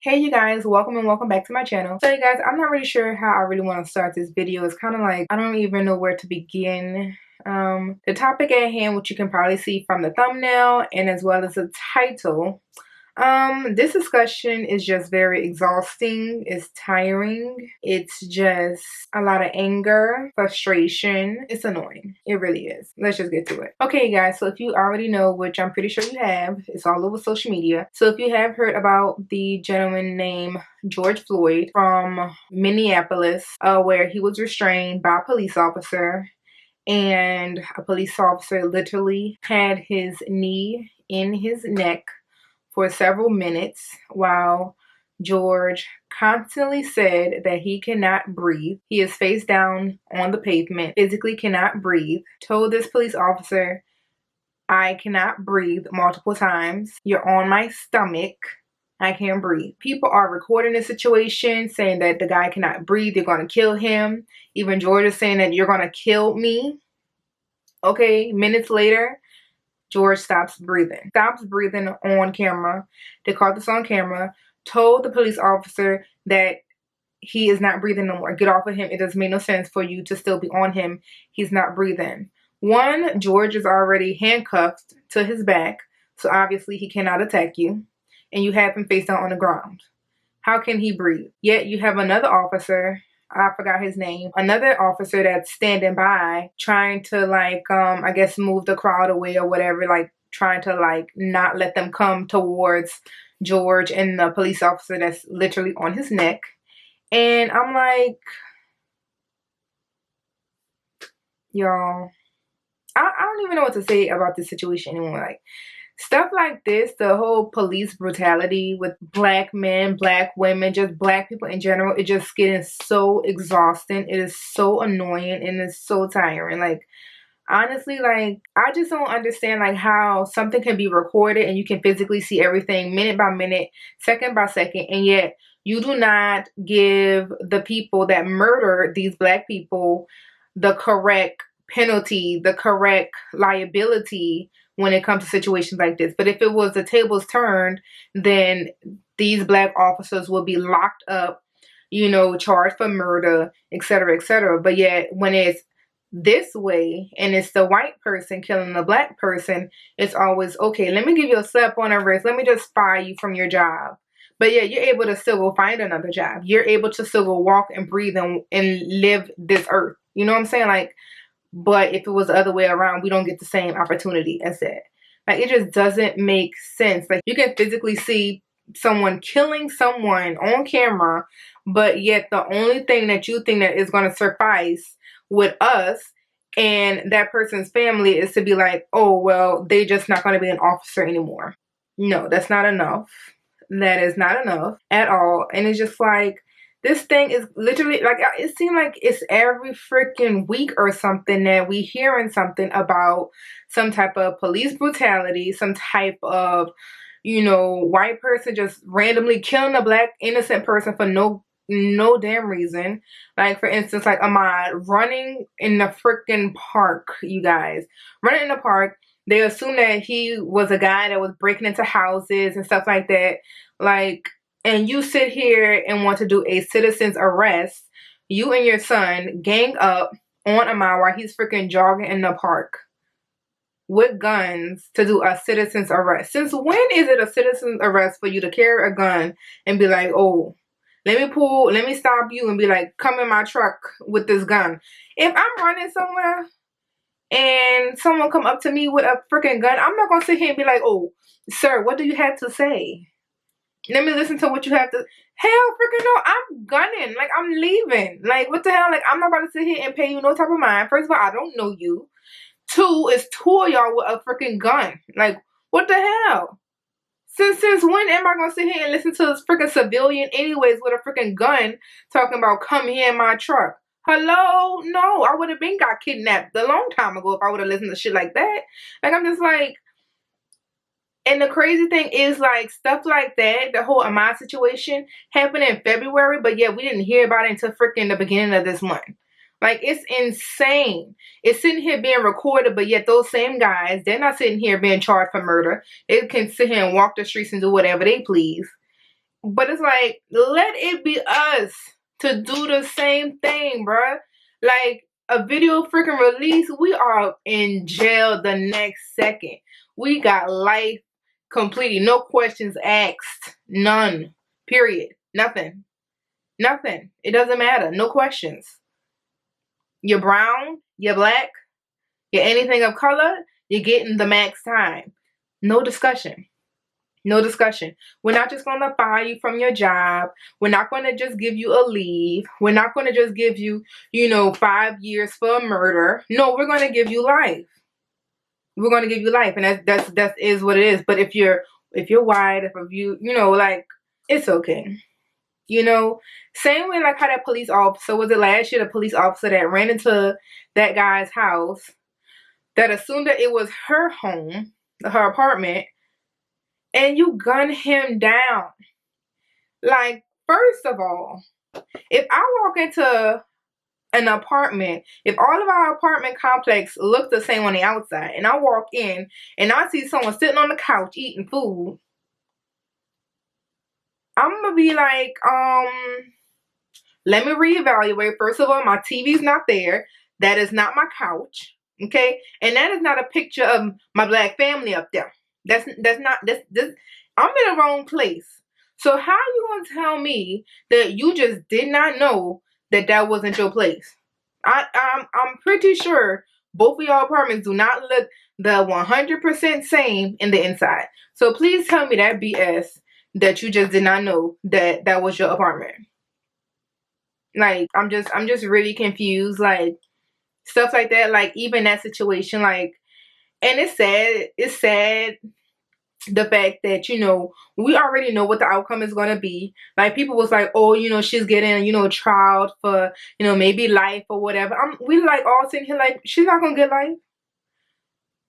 Hey you guys, welcome and welcome back to my channel. So you guys, I'm not really sure how I really want to start this video. It's kind of like I don't even know where to begin. The topic at hand, which you can probably see from the thumbnail and as well as the title, this discussion is just very exhausting. It's tiring. It's just a lot of anger, frustration. It's annoying. It really is. Let's just get to it. Okay, you guys, so if you already know, which I'm pretty sure you have, it's all over social media. So if you have heard about the gentleman named George Floyd from Minneapolis, where he was restrained by a police officer, and a police officer literally had his knee in his neck for several minutes while George constantly said that he cannot breathe. He is face down on the pavement, physically cannot breathe. Told this police officer, "I cannot breathe," multiple times. "You're on my stomach. I can't breathe." People are recording the situation, saying that the guy cannot breathe. They're going to kill him. Even George is saying that you're going to kill me. Okay, minutes later, George stops breathing on camera. They caught this on camera, told the police officer that he is not breathing no more. Get off of him. It doesn't make no sense for you to still be on him. He's not breathing. One, George is already handcuffed to his back, so obviously he cannot attack you. And you have him face down on the ground. How can he breathe? Yet you have another officer, I forgot his name, another officer that's standing by trying to I guess move the crowd away or whatever, like trying to not let them come towards George and the police officer that's literally on his neck. And I'm like, y'all, I don't even know what to say about this situation anymore. Like, stuff like this, the whole police brutality with black men, black women, just black people in general, it just getting so exhausting. It is so annoying and it's so tiring. Like, honestly, like, I just don't understand like how something can be recorded and you can physically see everything minute by minute, second by second, and yet you do not give the people that murder these black people the correct penalty, the correct liability when it comes to situations like this. But if it was the tables turned, then these black officers will be locked up, you know, charged for murder, etc., etc. But yet when it's this way and it's the white person killing the black person, it's always, okay, let me give you a slap on the wrist, let me just fire you from your job. But yeah, you're able to still go find another job. You're able to still go walk and breathe and live this earth. You know what I'm saying? Like, but if it was the other way around, we don't get the same opportunity as that. Like, it just doesn't make sense. Like, you can physically see someone killing someone on camera, but yet the only thing that you think that is going to suffice with us and that person's family is to be like, oh, well, they just not going to be an officer anymore. No, that's not enough. That is not enough at all. And it's just like, this thing is literally, like, it seems like it's every freaking week or something that we hearing something about some type of police brutality, some type of, you know, white person just randomly killing a black innocent person for no damn reason. Like, for instance, like Ahmaud running in the freaking park, you guys. Running in the park. They assume that he was a guy that was breaking into houses and stuff like that. Like, and you sit here and want to do a citizen's arrest. You and your son gang up on Ahmaud while he's freaking jogging in the park with guns to do a citizen's arrest. Since when is it a citizen's arrest for you to carry a gun and be like, oh, let me stop you and be like, come in my truck with this gun? If I'm running somewhere and someone come up to me with a freaking gun, I'm not going to sit here and be like, oh, sir, what do you have to say? Let me listen to what you have to. Hell freaking no, I'm gunning. Like, I'm leaving. Like, what the hell? Like, I'm not about to sit here and pay you no type of mind. First of all, I don't know you. Two, it's two of y'all with a freaking gun. Like, what the hell? Since when am I going to sit here and listen to this freaking civilian anyways with a freaking gun talking about come here in my truck? Hello? No, I would have been got kidnapped a long time ago if I would have listened to shit like that. Like, I'm just like, and the crazy thing is, like, stuff like that, the whole Ahmaud situation happened in February, but yeah, we didn't hear about it until freaking the beginning of this month. Like, it's insane. It's sitting here being recorded, but yet those same guys, they're not sitting here being charged for murder. They can sit here and walk the streets and do whatever they please. But it's like, let it be us to do the same thing, bruh. Like, a video freaking release, we are in jail the next second. We got life completely. No questions asked. None. Period. Nothing. Nothing. It doesn't matter. No questions. You're brown, you're black, you're anything of color, you're getting the max time. No discussion. No discussion. We're not just going to fire you from your job. We're not going to just give you a leave. We're not going to just give you, 5 years for a murder. No, we're going to give you life. We're going to give you life, and that is what it is. But if you're white, if you, like, it's okay. Same way like how that police officer, was it last year, the police officer that ran into that guy's house, that assumed that it was her home, her apartment, and you gun him down. Like, first of all, if I walk into an apartment, if all of our apartment complex look the same on the outside, and I walk in and I see someone sitting on the couch eating food, I'm gonna be like, let me reevaluate. First of all, my TV's not there. That is not my couch. Okay? And that is not a picture of my black family up there. That's not this I'm in the wrong place. So how are you gonna tell me that you just did not know that that wasn't your place? I'm pretty sure both of y'all apartments do not look the 100% same in the inside. So please tell me that BS that you just did not know that that was your apartment. Like, I'm just really confused. Like, stuff like that. Like, even that situation. Like, and it's sad the fact that, we already know what the outcome is going to be. Like, people was like, oh, she's getting, trial for, maybe life or whatever. We like all sitting here like, she's not going to get life.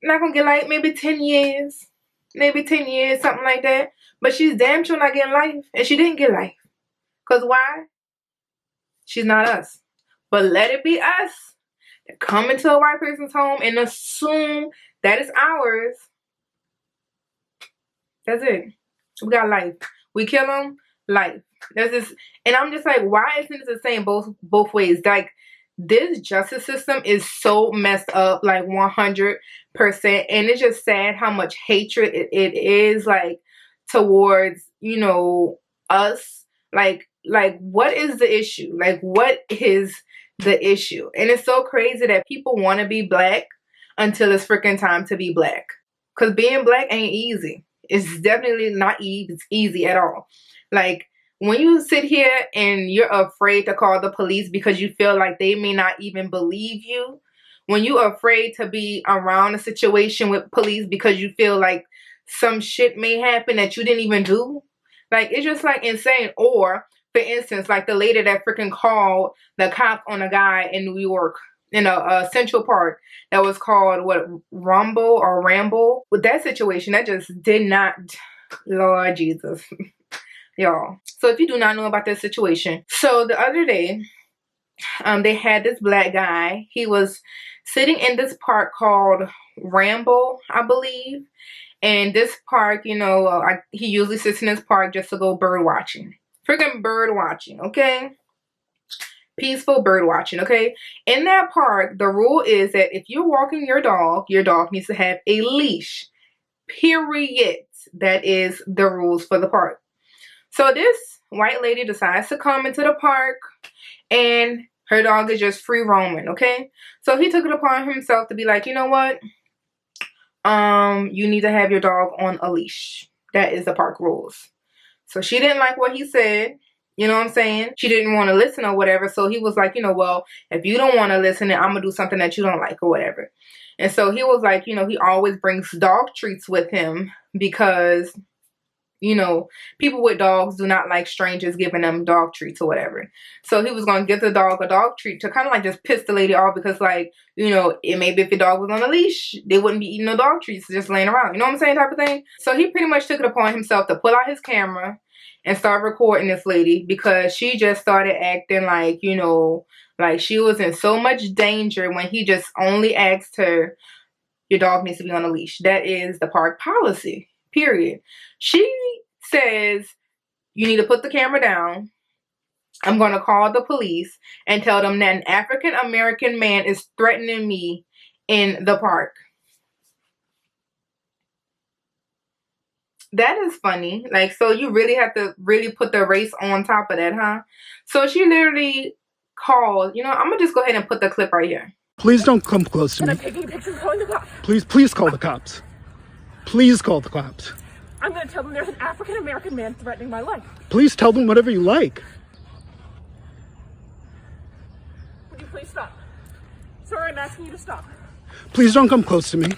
Not going to get life. Maybe 10 years. Maybe 10 years, something like that. But she's damn sure not getting life. And she didn't get life. Because why? She's not us. But let it be us that come into a white person's home and assume that it's ours. That's it. We got life. We kill them, life. That's just, and I'm just like, why isn't it the same both ways? Like, this justice system is so messed up, like 100%. And it's just sad how much hatred it is, like, towards, us. Like, what is the issue? Like, what is the issue? And it's so crazy that people want to be black until it's freaking time to be black. Because being black ain't easy. It's definitely not easy at all. Like, when you sit here and you're afraid to call the police because you feel like they may not even believe you, when you're afraid to be around a situation with police because you feel like some shit may happen that you didn't even do, like, it's just like insane. Or, for instance, like the lady that freaking called the cop on a guy in New York, in a Central Park, that was called Ramble. With that situation, that just did not, Lord Jesus, y'all. So if you do not know about this situation, so the other day, they had this black guy. He was sitting in this park called Ramble, I believe. And this park, he usually sits in this park just to go bird watching. Freaking bird watching, okay? Peaceful bird watching, okay? In that park, the rule is that if you're walking your dog needs to have a leash. Period. That is the rules for the park. So this white lady decides to come into the park and her dog is just free roaming, okay? So he took it upon himself to be like, you know what? You need to have your dog on a leash. That is the park rules. So she didn't like what he said. You know what I'm saying? She didn't want to listen or whatever. So he was like, well, if you don't want to listen, then I'm going to do something that you don't like or whatever. And so he was like, he always brings dog treats with him because, people with dogs do not like strangers giving them dog treats or whatever. So he was going to give the dog a dog treat to kind of like just piss the lady off because, like, it maybe if the dog was on a leash, they wouldn't be eating no dog treats just laying around. You know what I'm saying? Type of thing. So he pretty much took it upon himself to pull out his camera and start recording this lady because she just started acting like, like she was in so much danger when he just only asked her, your dog needs to be on a leash. That is the park policy, period. She says, you need to put the camera down. I'm going to call the police and tell them that an African American man is threatening me in the park. That is funny. Like, so you really have to really put the race on top of that, huh? So she literally called, you know, I'm going to just go ahead and put the clip right here. Please don't come close to me. I'm taking pictures calling the cops. Please call the cops. Please call the cops. I'm going to tell them there's an African American man threatening my life. Please tell them whatever you like. Would you please stop? Sir, I'm asking you to stop. Please don't come close to me.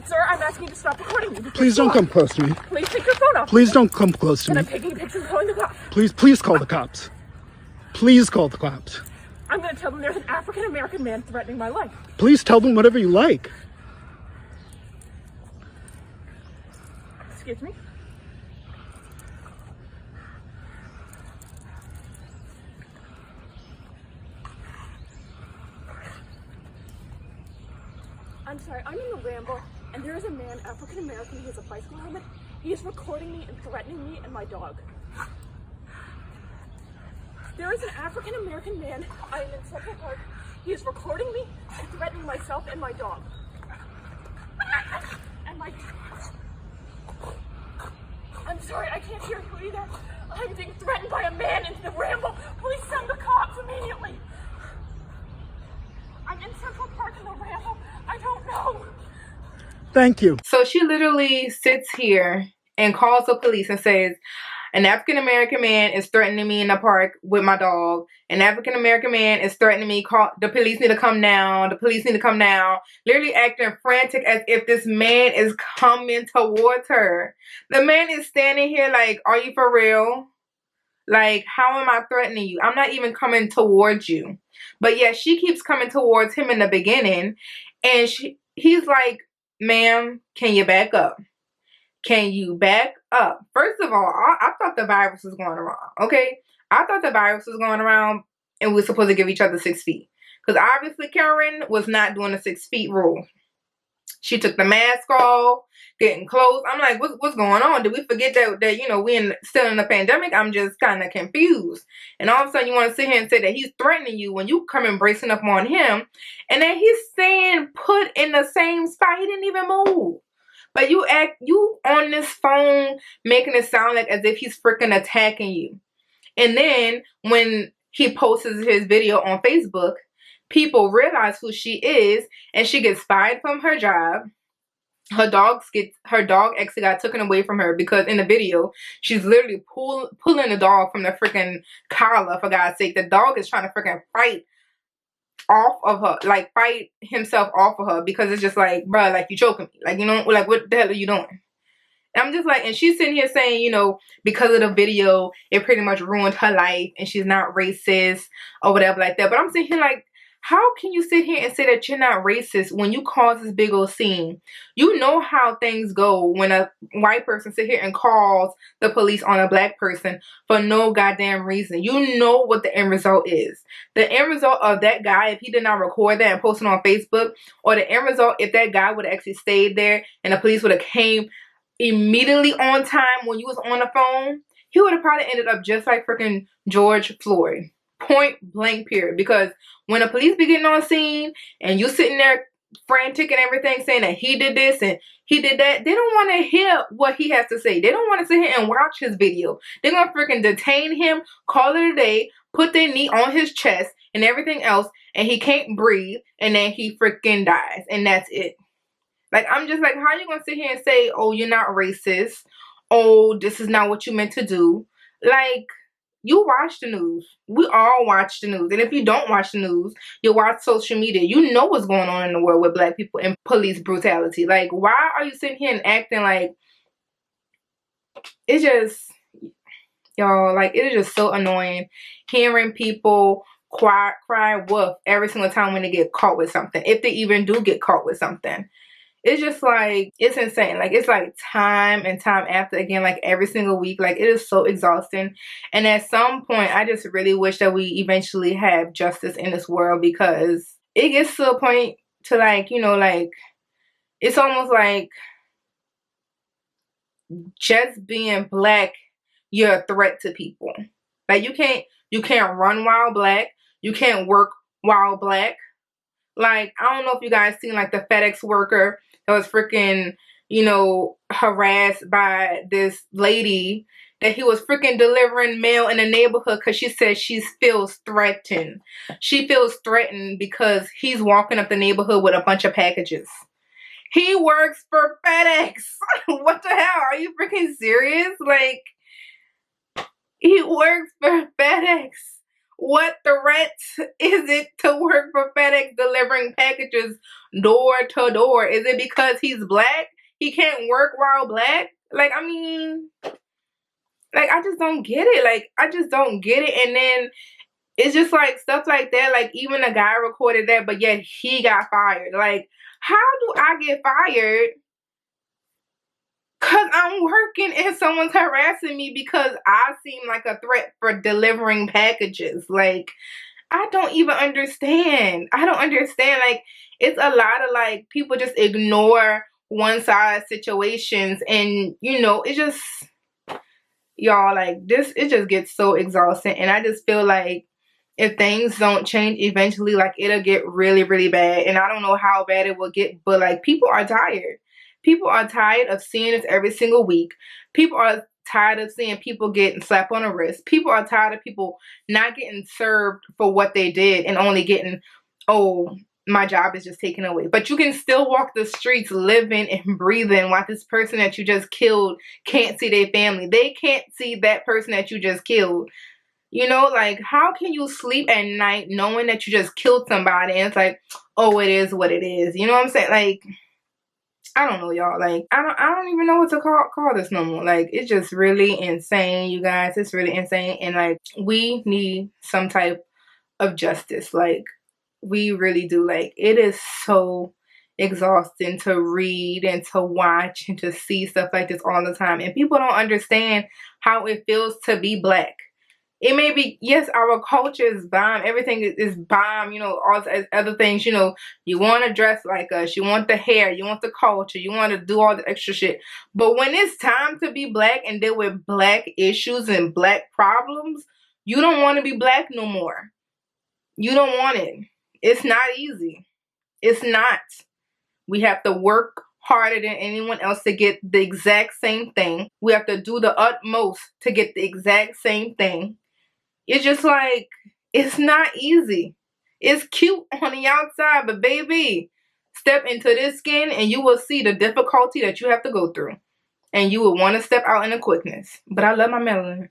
Sir, I'm asking you to stop recording me. Please don't come close to me. Please take your phone off. Please don't come close to me. I'm taking pictures calling the cops. Please call the cops. Please call the cops. I'm going to tell them there's an African American man threatening my life. Please tell them whatever you like. Excuse me? I'm sorry, I'm in the Ramble, and there is a man, African American, he has a bicycle helmet. He is recording me and threatening me and my dog. There is an African American man, I am in Central Park. He is recording me and threatening myself and my dog. And my... I'm sorry, I can't hear you either. I'm being threatened by a man in the Ramble. Please send the cops immediately. I'm in Central Park in the Ramble. I don't know. Thank you. So she literally sits here and calls the police and says, an African American man is threatening me in the park with my dog. An African American man is threatening me. Call the police need to come down. The police need to come down. Literally acting frantic as if this man is coming towards her. The man is standing here like, are you for real? Like, how am I threatening you? I'm not even coming towards you. But yeah, she keeps coming towards him in the beginning. And he's like, ma'am, can you back up? Can you back up? First of all, I thought the virus was going around, okay? I thought the virus was going around and we were supposed to give each other 6 feet. Because obviously Karen was not doing the 6 feet rule. She took the mask off, getting close. I'm like, what's going on? Did we forget that you know, we're still in the pandemic? I'm just kind of confused. And all of a sudden you want to sit here and say that he's threatening you when you come and bracing up on him. And then he's saying put in the same spot. He didn't even move. But you on this phone making it sound like as if he's freaking attacking you. And then when he posts his video on Facebook, people realize who she is and she gets fired from her job. Her dog actually got taken away from her because in the video, she's literally pulling the dog from the freaking collar, for God's sake. The dog is trying to freaking fight off of her, like fight himself off of her because it's just like, bruh, like you choking me. Like, you know, like what the hell are you doing? And I'm just like, and she's sitting here saying, you know, because of the video, it pretty much ruined her life and she's not racist or whatever like that. But I'm sitting here like, how can you sit here and say that you're not racist when you cause this big old scene? You know how things go when a white person sit here and calls the police on a black person for no goddamn reason. You know what the end result is. The end result of that guy, if he did not record that and post it on Facebook, or the end result if that guy would have actually stayed there and the police would have came immediately on time when you was on the phone, he would have probably ended up just like freaking George Floyd. Point blank period. Because when the police be getting on scene and you sitting there frantic and everything saying that he did this and he did that, they don't want to hear what he has to say. They don't want to sit here and watch his video. They're going to freaking detain him, call it a day, put their knee on his chest and everything else, and he can't breathe, and then he freaking dies, and that's it. Like, I'm just like, how are you going to sit here and say, oh, you're not racist? Oh, this is not what you meant to do? Like, you watch the news. We all watch the news. And if you don't watch the news, you watch social media. You know what's going on in the world with black people and police brutality. Like, why are you sitting here and acting like, it's just, y'all, like, it is just so annoying hearing people cry wolf every single time when they get caught with something. If they even do get caught with something. It's just like, it's insane. Like, it's like time and time after again, like every single week. Like, it is so exhausting. And at some point, I just really wish that we eventually have justice in this world, because it gets to a point to like, you know, like, it's almost like just being black, you're a threat to people. Like, you can't run while black. You can't work while black. Like, I don't know if you guys seen like the FedEx worker that was freaking, you know, harassed by this lady that he was freaking delivering mail in the neighborhood because she said she feels threatened. She feels threatened because he's walking up the neighborhood with a bunch of packages. He works for FedEx. What the hell? Are you freaking serious? Like, he works for FedEx. What threat is it to work for FedEx delivering packages door to door? Is it because he's black? He can't work while black? Like, I mean, like, I just don't get it. Like, I just don't get it. And then it's just like stuff like that. Like, even a guy recorded that, but yet he got fired. Like, how do I get fired? Because I'm working and someone's harassing me because I seem like a threat for delivering packages. Like, I don't even understand. I don't understand. Like, it's a lot of like people just ignore one-side situations, and you know, it just, y'all, like, this, it just gets so exhausting. And I just feel like if things don't change eventually, like, it'll get really, really bad. And I don't know how bad it will get, but like, people are tired. People are tired of seeing this every single week. People are tired of seeing people getting slapped on the wrist. People are tired of people not getting served for what they did and only getting, oh, my job is just taken away. But you can still walk the streets living and breathing while this person that you just killed can't see their family. They can't see that person that you just killed. You know, like, how can you sleep at night knowing that you just killed somebody and it's like, oh, it is what it is. You know what I'm saying? Like, I don't know, y'all. Like, I don't even know what to call this no more. Like, it's just really insane, you guys. It's really insane. And like, we need some type of justice. Like, we really do. Like, it is so exhausting to read and to watch and to see stuff like this all the time. And people don't understand how it feels to be black. It may be, yes, our culture is bomb. Everything is bomb, you know, all the other things, you know, you want to dress like us, you want the hair, you want the culture, you want to do all the extra shit. But when it's time to be black and deal with black issues and black problems, you don't want to be black no more. You don't want it. It's not easy. It's not. We have to work harder than anyone else to get the exact same thing. We have to do the utmost to get the exact same thing. It's just like, it's not easy. It's cute on the outside, but baby, step into this skin and you will see the difficulty that you have to go through. And you will want to step out in the quickness. But I love my melanin.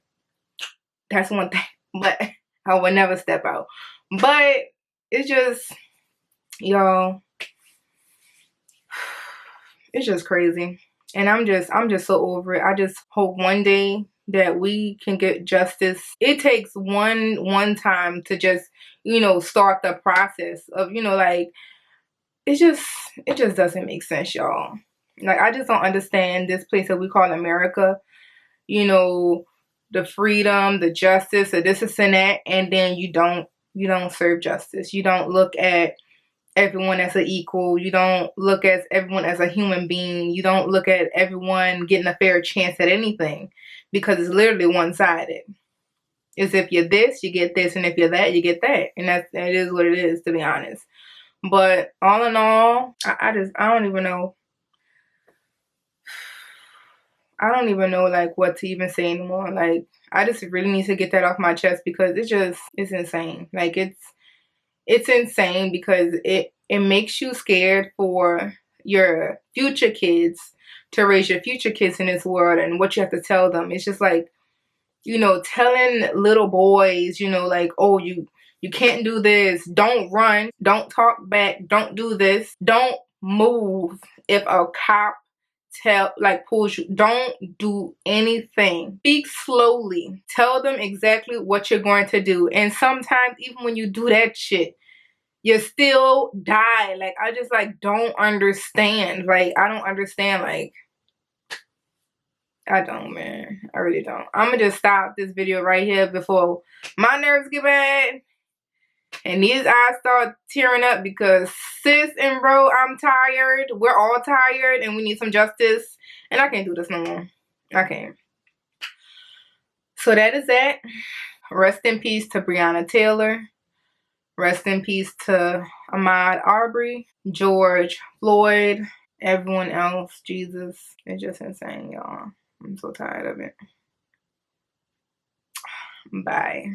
That's one thing. But I would never step out. But it's just, y'all, it's just crazy. And I'm just so over it. I just hope one day that we can get justice. It takes one time to just, you know, start the process of, you know, like, it just doesn't make sense, y'all. Like, I just don't understand this place that we call America. You know, the freedom, the justice, the this and that, and then you don't serve justice. You don't look at everyone as an equal. You don't look at everyone as a human being. You don't look at everyone getting a fair chance at anything, because it's literally one-sided. It's if you're this, you get this, and if you're that, you get that. And that is what it is, to be honest. But all in all, I don't even know. I don't even know, like, what to even say anymore. Like, I just really need to get that off my chest, because it's insane. Like, it's insane, because it makes you scared for your future kids, to raise your future kids in this world, and what you have to tell them. It's just like, you know, telling little boys, you know, like, oh, you can't do this, don't run, don't talk back, don't do this, don't move if a cop pulls you, don't do anything. Speak slowly, tell them exactly what you're going to do. And sometimes even when you do that shit, you still die. Like, I just, like, don't understand. Like, I don't understand. Like, I don't, man. I really don't. I'm gonna just stop this video right here before my nerves get bad and these eyes start tearing up, because sis and bro, I'm tired. We're all tired and we need some justice. And I can't do this no more. I can't. So that is that. Rest in peace to Breonna Taylor. Rest in peace to Ahmaud Aubrey, George Floyd, everyone else. Jesus. It's just insane, y'all. I'm so tired of it. Bye.